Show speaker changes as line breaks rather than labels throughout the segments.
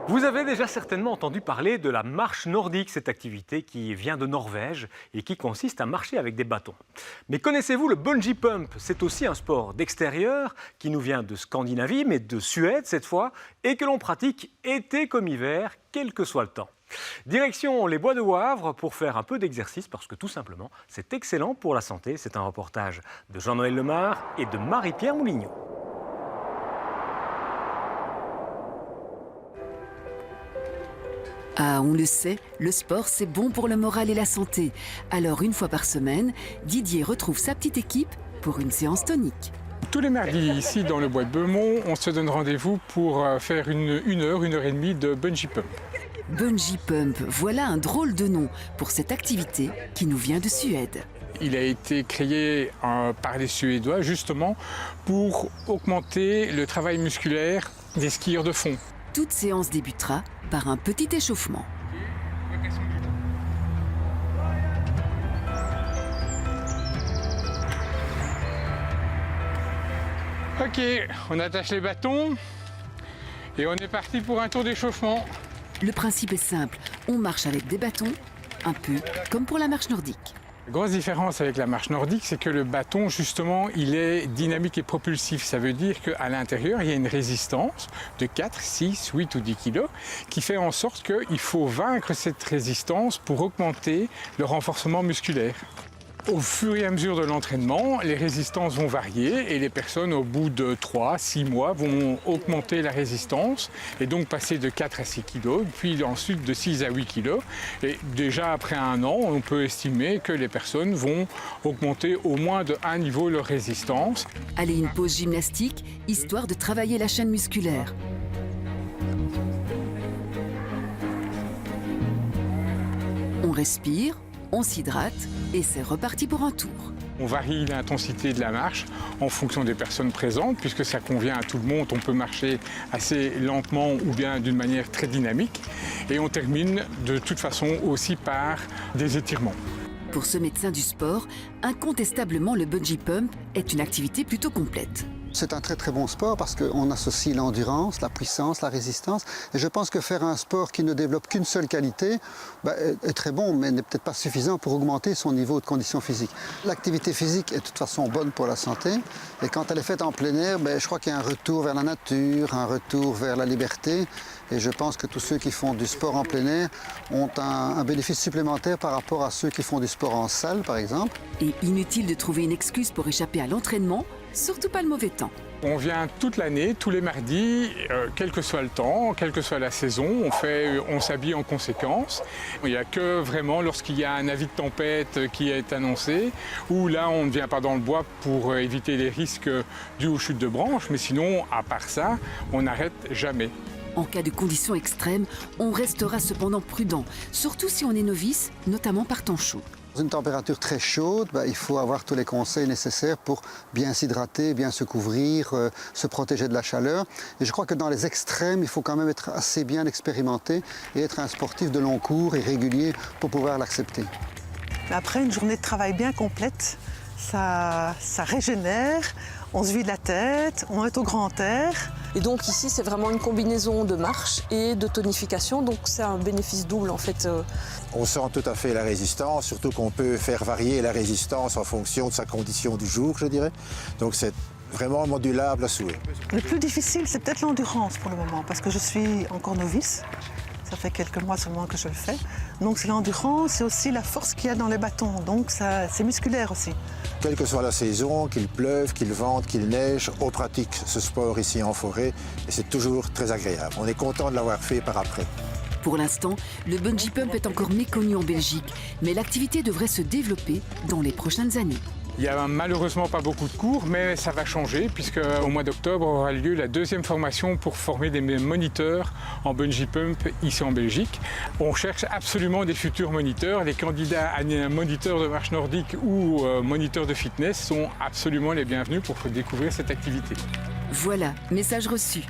Vous avez déjà certainement entendu parler de la marche nordique, cette activité qui vient de Norvège et qui consiste à marcher avec des bâtons. Mais connaissez-vous le bungee pump? C'est aussi un sport d'extérieur qui nous vient de Scandinavie, mais de Suède cette fois, et que l'on pratique été comme hiver, quel que soit le temps. Direction les Bois de Wavre pour faire un peu d'exercice parce que tout simplement, c'est excellent pour la santé. C'est un reportage de Jean-Noël Lemare et de Marie-Pierre Moulignot.
Ah, on le sait, le sport, c'est bon pour le moral et la santé. Alors, une fois par semaine, Didier retrouve sa petite équipe pour une séance tonique.
Tous les mardis, ici dans le bois de Beumont, on se donne rendez-vous pour faire une heure et demie de bungee pump.
Bungee pump, voilà un drôle de nom pour cette activité qui nous vient de Suède.
Il a été créé par les Suédois justement pour augmenter le travail musculaire des skieurs de fond.
Toute séance débutera par un petit échauffement.
Ok, on attache les bâtons et on est parti pour un tour d'échauffement.
Le principe est simple, on marche avec des bâtons, un peu comme pour la marche nordique.
La grosse différence avec la marche nordique, c'est que le bâton, justement, il est dynamique et propulsif. Ça veut dire qu'à l'intérieur, il y a une résistance de 4, 6, 8 ou 10 kg qui fait en sorte qu'il faut vaincre cette résistance pour augmenter le renforcement musculaire. Au fur et à mesure de l'entraînement, les résistances vont varier et les personnes, au bout de 3, 6 mois, vont augmenter la résistance et donc passer de 4 à 6 kg, puis ensuite de 6 à 8 kg. Et déjà après un an, on peut estimer que les personnes vont augmenter au moins de 1 niveau leur résistance.
Allez, une pause gymnastique, histoire de travailler la chaîne musculaire. On respire, on s'hydrate et c'est reparti pour un tour.
On varie l'intensité de la marche en fonction des personnes présentes, puisque ça convient à tout le monde. On peut marcher assez lentement ou bien d'une manière très dynamique. Et on termine de toute façon aussi par des étirements.
Pour ce médecin du sport, incontestablement le bungee pump est une activité plutôt complète.
C'est un très très bon sport parce qu'on associe l'endurance, la puissance, la résistance. Et je pense que faire un sport qui ne développe qu'une seule qualité est très bon, mais n'est peut-être pas suffisant pour augmenter son niveau de condition physique. L'activité physique est de toute façon bonne pour la santé. Et quand elle est faite en plein air, je crois qu'il y a un retour vers la nature, un retour vers la liberté. Et je pense que tous ceux qui font du sport en plein air ont un bénéfice supplémentaire par rapport à ceux qui font du sport en salle, par exemple.
Et inutile de trouver une excuse pour échapper à l'entraînement, surtout pas le mauvais temps.
On vient toute l'année, tous les mardis, quel que soit le temps, quelle que soit la saison, on s'habille en conséquence. Il n'y a que vraiment lorsqu'il y a un avis de tempête qui est annoncé, où là on ne vient pas dans le bois pour éviter les risques dus aux chutes de branches, mais sinon, à part ça, on n'arrête jamais.
En cas de conditions extrêmes, on restera cependant prudent, surtout si on est novice, notamment par temps chaud.
Dans une température très chaude, il faut avoir tous les conseils nécessaires pour bien s'hydrater, bien se couvrir, se protéger de la chaleur. Et je crois que dans les extrêmes, il faut quand même être assez bien expérimenté et être un sportif de long cours et régulier pour pouvoir l'accepter.
Après une journée de travail bien complète, ça régénère, on se vide la tête, on est au grand air.
Et donc ici, c'est vraiment une combinaison de marche et de tonification, donc c'est un bénéfice double en fait.
On sent tout à fait la résistance, surtout qu'on peut faire varier la résistance en fonction de sa condition du jour, je dirais. Donc c'est vraiment modulable à souhait.
Le plus difficile, c'est peut-être l'endurance pour le moment, parce que je suis encore novice. Ça fait quelques mois seulement que je le fais. Donc c'est l'endurance et aussi la force qu'il y a dans les bâtons. Donc c'est musculaire aussi.
Quelle que soit la saison, qu'il pleuve, qu'il vente, qu'il neige, on pratique ce sport ici en forêt et c'est toujours très agréable. On est content de l'avoir fait par après.
Pour l'instant, le bungee pump est encore méconnu en Belgique, mais l'activité devrait se développer dans les prochaines années.
Il n'y a malheureusement pas beaucoup de cours, mais ça va changer puisque au mois d'octobre aura lieu la deuxième formation pour former des moniteurs en bungee pump ici en Belgique. On cherche absolument des futurs moniteurs. Les candidats à un moniteur de marche nordique ou moniteur de fitness sont absolument les bienvenus pour découvrir cette activité.
Voilà, message reçu.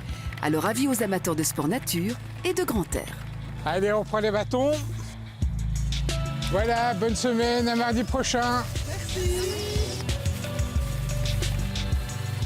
Alors avis aux amateurs de sport nature et de grand air.
Allez, on prend les bâtons. Voilà, bonne semaine, à mardi prochain.
Merci.